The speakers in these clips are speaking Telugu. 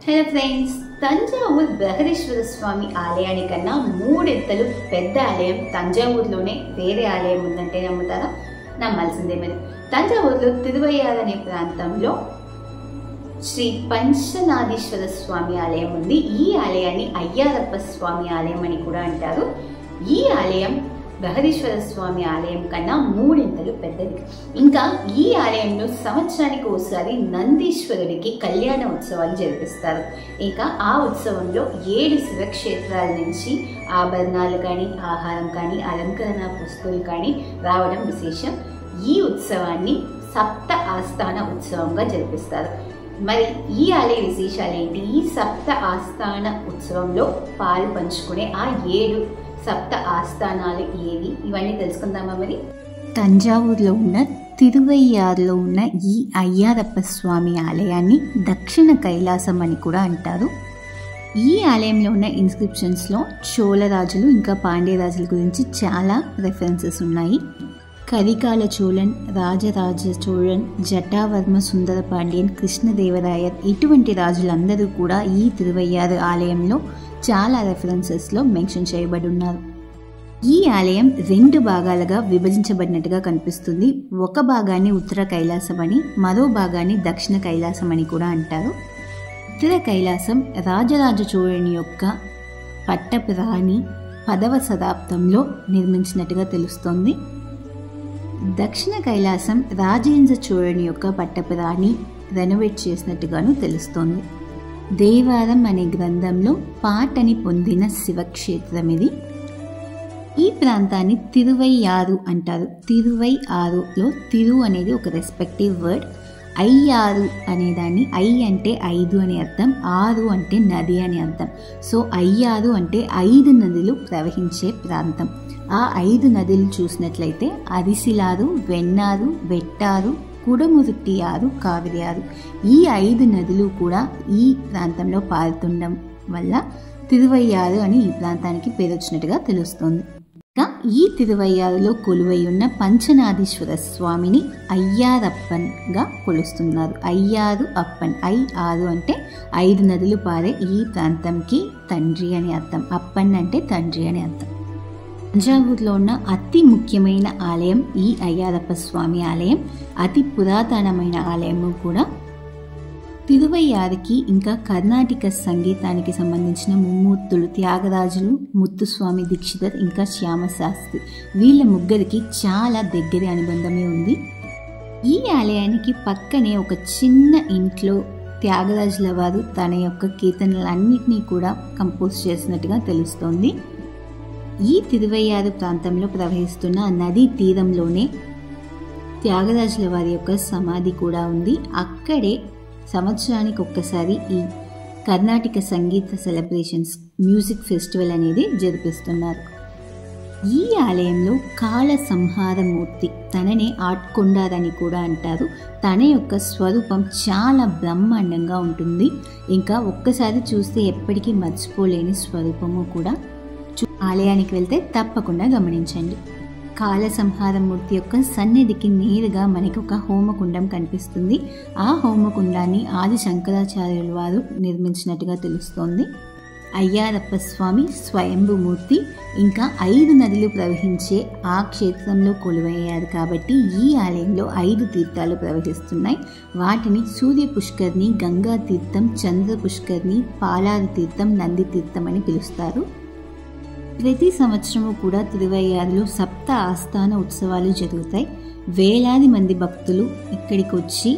హలో ఫ్రెండ్స్, తంజావూర్ బృహదీశ్వర స్వామి ఆలయానికన్నా మూడెత్తలు పెద్ద ఆలయం తంజావూరులోనే వేరే ఆలయం ఉందంటే నమ్ముతారా? నమ్మాల్సిందే. మరి తంజావూరులో తిరువయ్యారు అనే ప్రాంతంలో శ్రీ పంచనాథీశ్వర స్వామి ఆలయం ఉంది. ఈ ఆలయాన్ని అయ్యారప్ప స్వామి ఆలయం అని కూడా అంటారు. ఈ ఆలయం బృహదీశ్వర స్వామి ఆలయం కన్నా మూడింతలు పెద్దది. ఇంకా ఈ ఆలయంలో సంవత్సరానికి ఒకసారి నందీశ్వరుడికి కళ్యాణ ఉత్సవాలు జరిపిస్తారు. ఇంకా ఆ ఉత్సవంలో 7 శివక్షేత్రాల నుంచి ఆభరణాలు కానీ, ఆహారం కానీ, అలంకరణ పుస్తకాలు కానీ రావడం విశేషం. ఈ ఉత్సవాన్ని సప్త ఆస్థాన ఉత్సవంగా జరిపిస్తారు. మరి ఈ ఆలయ విశేషాలు ఏంటి? ఈ సప్త ఆస్థాన ఉత్సవంలో పాలు పంచుకునే ఆ 7 సప్త ఆస్థానాలు ఏవి, ఇవన్నీ తెలుసుకుందామా? మరి తంజావూరులో ఉన్న తిరువయ్యారులో ఉన్న ఈ అయ్యారప్ప స్వామి ఆలయాన్ని దక్షిణ కైలాసం అని కూడా అంటారు. ఈ ఆలయంలో ఉన్న ఇన్స్క్రిప్షన్స్లో చోళరాజులు ఇంకా పాండ్యరాజుల గురించి చాలా రెఫరెన్సెస్ ఉన్నాయి. కరికాల చోళన్, రాజరాజ చోళన్, జటావర్మ సుందర పాండ్యన్, కృష్ణదేవరాయర్ ఇటువంటి రాజులందరూ కూడా ఈ తిరువయ్యారు ఆలయంలో చాలా రెఫరెన్సెస్లో మెన్షన్ చేయబడి ఉన్నారు. ఈ ఆలయం 2 భాగాలుగా విభజించబడినట్టుగా కనిపిస్తుంది. ఒక భాగాన్ని ఉత్తర కైలాసం అని, మరో భాగాన్ని దక్షిణ కైలాసం అని కూడా అంటారు. ఉత్తర కైలాసం రాజరాజ చోళుని యొక్క పట్టపు రాణి 10వ శతాబ్దంలో నిర్మించినట్టుగా తెలుస్తోంది. దక్షిణ కైలాసం రాజేంద్ర చోళుని యొక్క పట్టపు రాణి రెనోవేట్ చేసినట్టుగాను తెలుస్తోంది. దేవారం అనే గ్రంథంలో పాటని పొందిన శివక్షేత్రం ఇది. ఈ ప్రాంతాన్ని తిరువయ్యారు అంటారు. తిరువయ్యారులో తిరు అనేది ఒక రెస్పెక్టివ్ వర్డ్. అయ్యారు అనేదాన్ని ఐ అంటే 5 అని అర్థం, ఆరు అంటే నది అని అర్థం. సో అయ్యారు అంటే 5 నదులు ప్రవహించే ప్రాంతం. ఆ 5 నదులు చూసినట్లయితే అరిసిలారు, వెన్నారు, వెట్టారు, కుడమురుట్టియారు, కావిరియారు. ఈ 5 నదులు కూడా ఈ ప్రాంతంలో పారుతుండడం వల్ల తిరువయ్యారు అని ఈ ప్రాంతానికి పేరు వచ్చినట్టుగా తెలుస్తోంది. ఇంకా ఈ తిరువయ్యారులో కొలువై ఉన్న పంచనాథీశ్వర స్వామిని అయ్యారప్పన్గా కొలుస్తున్నారు. అయ్యారు అప్పన్, 6 అంటే 5 నదులు పారే ఈ ప్రాంతంకి తండ్రి అని అర్థం. అప్పన్ అంటే తండ్రి అని అర్థం. తంజావూరులో ఉన్న అతి ముఖ్యమైన ఆలయం ఈ అయ్యారప్ప స్వామి ఆలయం. అతి పురాతనమైన ఆలయము కూడా. తిరువయ్యారుకి ఇంకా కర్ణాటక సంగీతానికి సంబంధించిన ముమ్మూర్తులు త్యాగరాజులు, ముత్తుస్వామి దీక్షితర్ ఇంకా శ్యామశాస్త్రి, వీళ్ళ ముగ్గురికి చాలా దగ్గర అనుబంధమే ఉంది. ఈ ఆలయానికి పక్కనే ఒక చిన్న ఇంట్లో త్యాగరాజుల వారు తన యొక్క కీర్తనలన్నింటినీ కూడా కంపోజ్ చేసినట్టుగా తెలుస్తోంది. ఈ తిరువయ్యారు ప్రాంతంలో ప్రవహిస్తున్న నదీ తీరంలోనే త్యాగరాజుల వారి యొక్క సమాధి కూడా ఉంది. అక్కడే సంవత్సరానికి ఒక్కసారి ఈ కర్ణాటక సంగీత సెలబ్రేషన్స్, మ్యూజిక్ ఫెస్టివల్ అనేది జరిపిస్తున్నారు. ఈ ఆలయంలో కాళ సంహారమూర్తి తననే ఆట్కొండారని కూడా అంటారు. తన యొక్క స్వరూపం చాలా బ్రహ్మాండంగా ఉంటుంది. ఇంకా ఒక్కసారి చూస్తే ఎప్పటికీ మర్చిపోలేని స్వరూపము కూడా. ఆలయానికి వెళ్తే తప్పకుండా గమనించండి. కాళ సంహారమూర్తి యొక్క సన్నిధికి నేరుగా మనకి ఒక హోమకుండం కనిపిస్తుంది. ఆ హోమకుండాన్ని ఆది శంకరాచార్యుల వారు నిర్మించినట్టుగా తెలుస్తోంది. అయ్యారప్ప స్వామి స్వయంభూమూర్తి. ఇంకా 5 నదులు ప్రవహించే ఆ క్షేత్రంలో కొలువయ్యారు కాబట్టి ఈ ఆలయంలో 5 తీర్థాలు ప్రవహిస్తున్నాయి. వాటిని సూర్య పుష్కర్ని, గంగా తీర్థం, చంద్ర పుష్కర్ని, పాలారు తీర్థం, నంది తీర్థం అని పిలుస్తారు. ప్రతి సంవత్సరము కూడా తిరువయ్యారులో సప్త ఆస్థాన ఉత్సవాలు జరుగుతాయి. వేలాది మంది భక్తులు ఇక్కడికి వచ్చి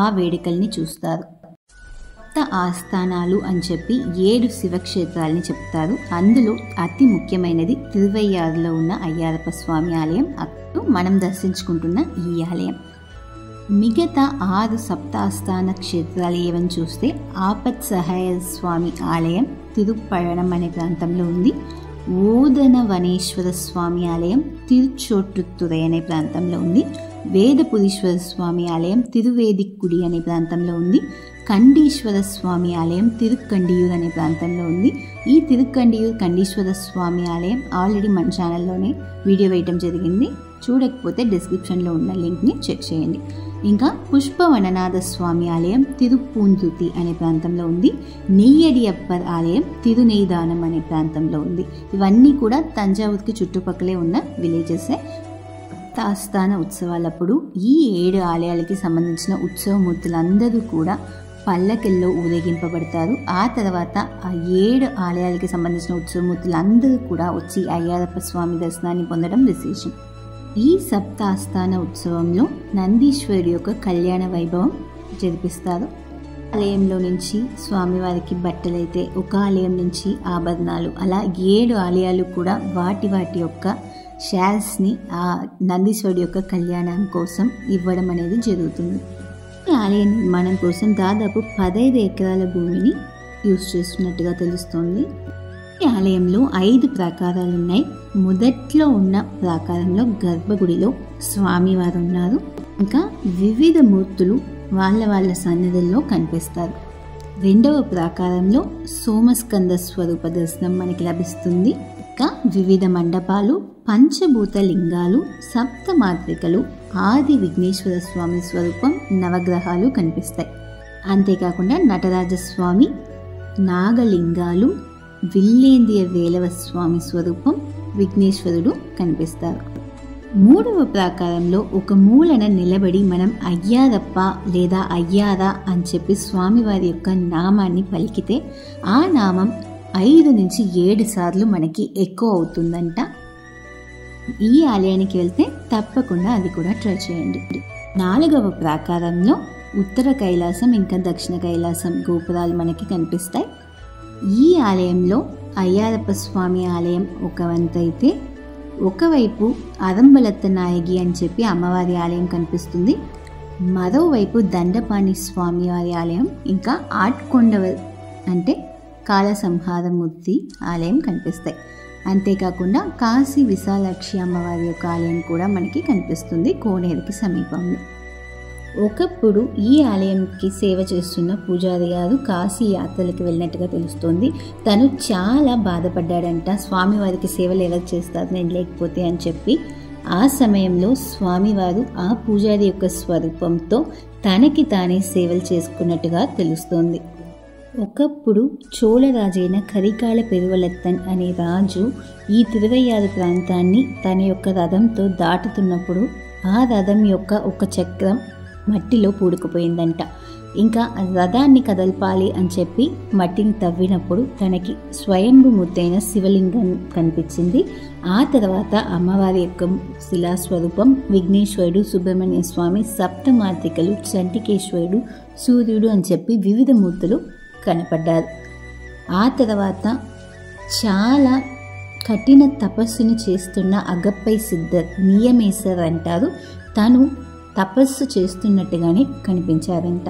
ఆ వేడుకల్ని చూస్తారు. సప్త ఆస్థానాలు అని చెప్పి 7 శివక్షేత్రాలని చెప్తారు. అందులో అతి ముఖ్యమైనది తిరువయ్యారులో ఉన్న అయ్యారప్ప స్వామి ఆలయం. అక్కడ మనం దర్శించుకుంటున్న ఈ ఆలయం. మిగతా 6 సప్తాస్థాన క్షేత్రాలు ఏవని చూస్తే ఆపత్ సహాయ స్వామి ఆలయం తిరుప్పళనం అనే ప్రాంతంలో ఉంది. ఓదనవనేశ్వర స్వామి ఆలయం తిరుచోట్రుత్తురై అనే ప్రాంతంలో ఉంది. వేదపురీశ్వర స్వామి ఆలయం తిరువేదిక్కుడి అనే ప్రాంతంలో ఉంది. కండీశ్వర స్వామి ఆలయం తిరుక్కండియూర్ అనే ప్రాంతంలో ఉంది. ఈ తిరుక్కండియూర్ కండీశ్వర స్వామి ఆలయం ఆల్రెడీ మన ఛానల్లోనే వీడియో వేయటం జరిగింది. చూడకపోతే డిస్క్రిప్షన్లో ఉన్న లింక్ని చెక్ చేయండి. ఇంకా పుష్పవననాథ స్వామి ఆలయం తిరుపూందుతి అనే ప్రాంతంలో ఉంది. నెయ్యడియప్పర్ ఆలయం తిరునెయ్దానం అనే ప్రాంతంలో ఉంది. ఇవన్నీ కూడా తంజావూరుకి చుట్టుపక్కలే ఉన్న విలేజెసే. ఆస్థాన ఉత్సవాలప్పుడు ఈ 7 ఆలయాలకి సంబంధించిన ఉత్సవమూర్తులందరూ కూడా పల్లకిల్లో ఊరేగింపబడతారు. ఆ తర్వాత ఆ 7 ఆలయాలకి సంబంధించిన ఉత్సవమూర్తులందరూ కూడా వచ్చి అయ్యప్ప స్వామి దర్శనాన్ని పొందడం విశేషం. ఈ సప్తాస్థాన ఉత్సవంలో నందీశ్వరుడి యొక్క కళ్యాణ వైభవం జరిపిస్తారు. ఆలయంలో నుంచి స్వామివారికి బట్టలైతే, ఒక ఆలయం నుంచి ఆభరణాలు, అలా 7 ఆలయాలు కూడా వాటి యొక్క షాల్స్ని ఆ నందీశ్వరుడి యొక్క కళ్యాణం కోసం ఇవ్వడం అనేది జరుగుతుంది. ఈ ఆలయ నిర్మాణం కోసం దాదాపు 15 ఎకరాల భూమిని యూజ్ చేస్తున్నట్టుగా తెలుస్తోంది. ఈ ఆలయంలో 5 ప్రాకారాలు ఉన్నాయి. మొదట్లో ఉన్న ప్రాకారంలో గర్భగుడిలో స్వామివారు ఉన్నారు. ఇంకా వివిధ మూర్తులు వాళ్ళ సన్నిధుల్లో కనిపిస్తారు. 2వ ప్రాకారంలో సోమస్కంద స్వరూప దర్శనం మనకి లభిస్తుంది. ఇంకా వివిధ మండపాలు, పంచభూత లింగాలు, సప్తమాత్రికలు, ఆది విఘ్నేశ్వర స్వామి స్వరూపం, నవగ్రహాలు కనిపిస్తాయి. అంతేకాకుండా నటరాజస్వామి, నాగలింగాలు, విల్లేంద్రియ వేలవ స్వామి స్వరూపం, విఘ్నేశ్వరుడు కనిపిస్తారు. 3వ ప్రాకారంలో ఒక మూలన నిలబడి మనం అయ్యారప్ప లేదా అయ్యారా అని చెప్పి స్వామివారి యొక్క నామాన్ని పలికితే ఆ నామం 5 నుంచి 7 సార్లు మనకి ఎక్కువ అవుతుందంట. ఈ ఆలయానికి వెళ్తే తప్పకుండా అది కూడా ట్రై చేయండి. 4వ ప్రాకారంలో ఉత్తర కైలాసం ఇంకా దక్షిణ కైలాసం గోపురాలు మనకి కనిపిస్తాయి. ఈ ఆలయంలో అయ్యారప్ప స్వామి ఆలయం ఒక వంతు అయితే, ఒకవైపు అరంబలత్త నాయగి అని చెప్పి అమ్మవారి ఆలయం కనిపిస్తుంది. మరోవైపు దండపాణి స్వామి వారి ఆలయం, ఇంకా ఆట్కొండవ అంటే కాల సంహారమూర్తి ఆలయం కనిపిస్తాయి. అంతేకాకుండా కాశీ విశాలాక్షి అమ్మవారి యొక్క ఆలయం కూడా మనకి కనిపిస్తుంది కోనేరుకి సమీపంలో. ఒకప్పుడు ఈ ఆలయంకి సేవ చేస్తున్న పూజారి గారు కాశీ యాత్రలకు వెళ్ళినట్టుగా తెలుస్తోంది. తను చాలా బాధపడ్డాడంట, స్వామివారికి సేవలు ఎవరు చేస్తారు నేను లేకపోతే అని చెప్పి. ఆ సమయంలో స్వామివారు ఆ పూజారి యొక్క స్వరూపంతో తనకి తానే సేవలు చేసుకున్నట్టుగా తెలుస్తోంది. ఒకప్పుడు చోళరాజైన కరికాల పెరువలత్తన్ అనే రాజు ఈ తిరువయ్యారు ప్రాంతాన్ని తన యొక్క రథంతో దాటుతున్నప్పుడు ఆ రథం యొక్క ఒక చక్రం మట్టిలో పూడుకుపోయిందంట. ఇంకా రథాన్ని కదల్పాలి అని చెప్పి మట్టిని తవ్వినప్పుడు తనకి స్వయంభూమూర్తైన శివలింగం కనిపించింది. ఆ తర్వాత అమ్మవారి యొక్క శిలాస్వరూపం, విఘ్నేశ్వరుడు, సుబ్రహ్మణ్య స్వామి, సప్తమాత్రికలు, చండికేశ్వరుడు, సూర్యుడు అని చెప్పి వివిధ మూర్తులు కనపడ్డారు. ఆ తర్వాత చాలా కఠిన తపస్సుని చేస్తున్న అగప్పై సిద్ధర్, నియమేశ్వర్ అంటారు, తను తపస్సు చేస్తున్నట్టుగానే కనిపించారంట.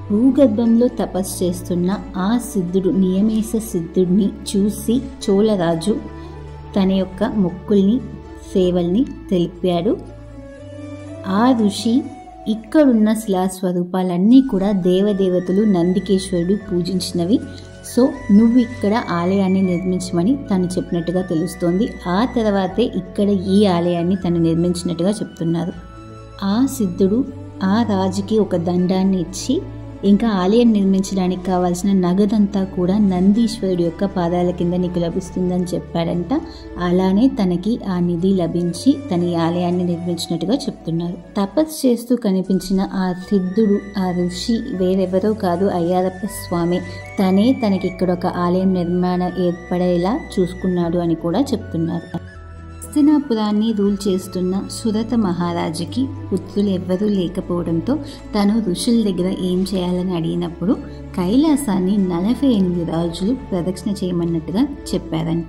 భూగర్భంలో తపస్సు చేస్తున్న ఆ సిద్ధుడు, నియమేశ సిద్ధుడిని చూసి చోళరాజు తన యొక్క మొక్కుల్ని సేవల్ని తెలిపాడు. ఆ ఋషి ఇక్కడున్న శిలాస్వరూపాలన్నీ కూడా దేవదేవతలు నందికేశ్వరుడు పూజించినవి, సో నువ్వు ఇక్కడ ఆలయాన్ని నిర్మించమని తను చెప్పినట్టుగా తెలుస్తోంది. ఆ తర్వాతే ఇక్కడ ఈ ఆలయాన్ని తను నిర్మించినట్టుగా చెప్తున్నారు. ఆ సిద్ధుడు ఆ రాజుకి ఒక దండాన్ని ఇచ్చి ఇంకా ఆలయం నిర్మించడానికి కావాల్సిన నగదంతా కూడా నందీశ్వరుడు యొక్క పాదాల కింద నీకు లభిస్తుందని చెప్పాడంట. అలానే తనకి ఆ నిధి లభించి తన ఈ ఆలయాన్ని నిర్మించినట్టుగా చెప్తున్నారు. తపస్సు చేస్తూ కనిపించిన ఆ సిద్ధుడు, ఆ ఋషి వేరెవరో కాదు, అయ్యారప్ప స్వామి. తనే తనకి ఇక్కడ ఒక ఆలయం నిర్మాణం ఏర్పడేలా చూసుకున్నాడు అని కూడా చెప్తున్నారు. హస్తినాపురాన్ని రూల్ చేస్తున్న సురత మహారాజుకి పుత్రులు ఎవ్వరూ లేకపోవడంతో తను ఋషుల దగ్గర ఏం చేయాలని అడిగినప్పుడు కైలాసాన్ని 48 రాజులు ప్రదక్షిణ చేయమన్నట్టుగా చెప్పారంట.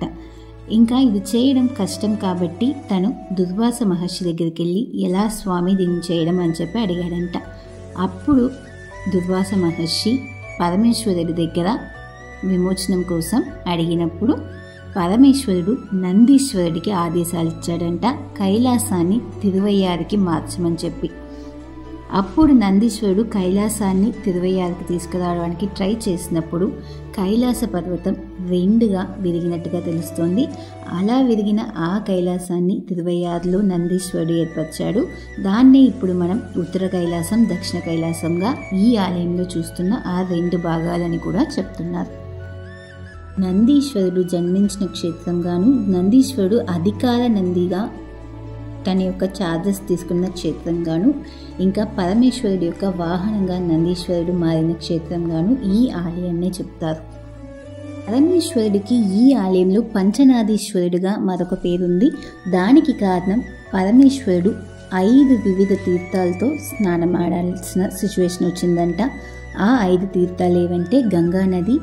ఇంకా ఇది చేయడం కష్టం కాబట్టి తను దుర్వాస మహర్షి దగ్గరికి వెళ్ళి ఎలా స్వామి దీన్ని చేయడం అని చెప్పి అడిగాడంట. అప్పుడు దుర్వాస మహర్షి పరమేశ్వరుడి దగ్గర విమోచనం కోసం అడిగినప్పుడు పరమేశ్వరుడు నందీశ్వరుడికి ఆదేశాలు ఇచ్చాడంట, కైలాసాన్ని తిరువయ్యారికి మార్చమని చెప్పి. అప్పుడు నందీశ్వరుడు కైలాసాన్ని తిరువయ్యారుకి తీసుకురావడానికి ట్రై చేసినప్పుడు కైలాస పర్వతం రెండుగా విరిగినట్టుగా తెలుస్తోంది. అలా విరిగిన ఆ కైలాసాన్ని తిరువయ్యారులో నందీశ్వరుడు ఏర్పరిచాడు. దాన్నే ఇప్పుడు మనం ఉత్తర కైలాసం, దక్షిణ కైలాసంగా ఈ ఆలయంలో చూస్తున్న ఆ రెండు భాగాలని కూడా చెప్తున్నారు. నందీశ్వరుడు జన్మించిన క్షేత్రంగాను, నందీశ్వరుడు అధికార నందిగా తన యొక్క చార్జెస్ తీసుకున్న క్షేత్రంగాను, ఇంకా పరమేశ్వరుడి యొక్క వాహనంగా నందీశ్వరుడు మారిన క్షేత్రంగాను ఈ ఆలయాన్ని చెప్తారు. పరమేశ్వరుడికి ఈ ఆలయంలో పంచనాదీశ్వరుడిగా మరొక పేరుంది. దానికి కారణం పరమేశ్వరుడు 5 వివిధ తీర్థాలతో స్నానమాడాల్సిన సిచ్యువేషన్ వచ్చిందంట. ఆ 5 తీర్థాలు ఏవంటే గంగా నది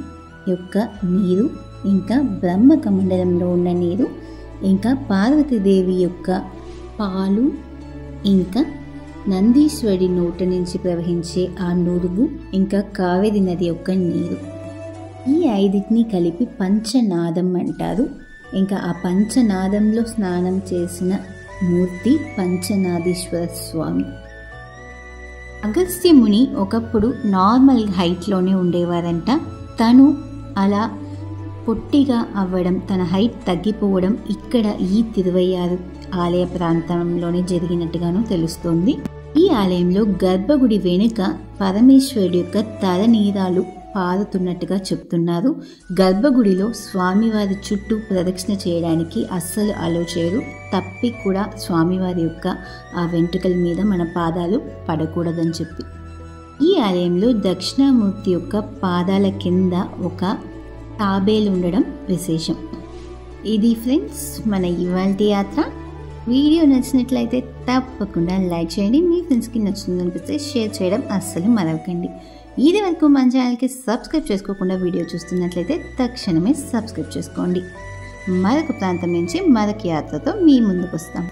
యొక్క నీరు, ఇంకా బ్రహ్మ కమండలంలో ఉన్న నీరు, ఇంకా పార్వతీదేవి యొక్క పాలు, ఇంకా నందీశ్వరుడి నోట నుంచి ప్రవహించే ఆ నురుగు, ఇంకా కావేరి నది యొక్క నీరు. ఈ 5టిని కలిపి పంచనాదం అంటారు. ఇంకా ఆ పంచనాదంలో స్నానం చేసిన మూర్తి పంచనాదీశ్వర స్వామి. అగస్త్య ముని ఒకప్పుడు నార్మల్ హైట్లోనే ఉండేవారంట. తను అలా పొట్టిగా అవ్వడం, తన హైట్ తగ్గిపోవడం ఇక్కడ ఈ తిరువయ్యారు ఆలయ ప్రాంతంలోనే జరిగినట్టుగాను తెలుస్తోంది. ఈ ఆలయంలో గర్భగుడి వెనుక పరమేశ్వరుడి యొక్క తలనీరాలు పారుతున్నట్టుగా చెప్తున్నారు. గర్భగుడిలో స్వామివారి చుట్టూ ప్రదక్షిణ చేయడానికి అస్సలు అలో చేయరు. తప్పి కూడా స్వామివారి యొక్క ఆ వెంట్రుకల మీద మన పాదాలు పడకూడదని చెప్పి. ఈ ఆలయంలో దక్షిణామూర్తి యొక్క పాదాల కింద ఒక తాబేలు ఉండడం విశేషం. ఇది ఫ్రెండ్స్ మన ఇవాల్టి యాత్ర. వీడియో నచ్చినట్లయితే తప్పకుండా లైక్ చేయండి. మీ ఫ్రెండ్స్కి నచ్చింది అనిపిస్తే షేర్ చేయడం అస్సలు మరవకండి. ఇది వరకు మన ఛానల్కి సబ్స్క్రైబ్ చేసుకోకుండా వీడియో చూస్తున్నట్లయితే తక్షణమే సబ్స్క్రైబ్ చేసుకోండి. మరొక ప్రాంతం నుంచి మరొక యాత్రతో మీ ముందుకు వస్తాం.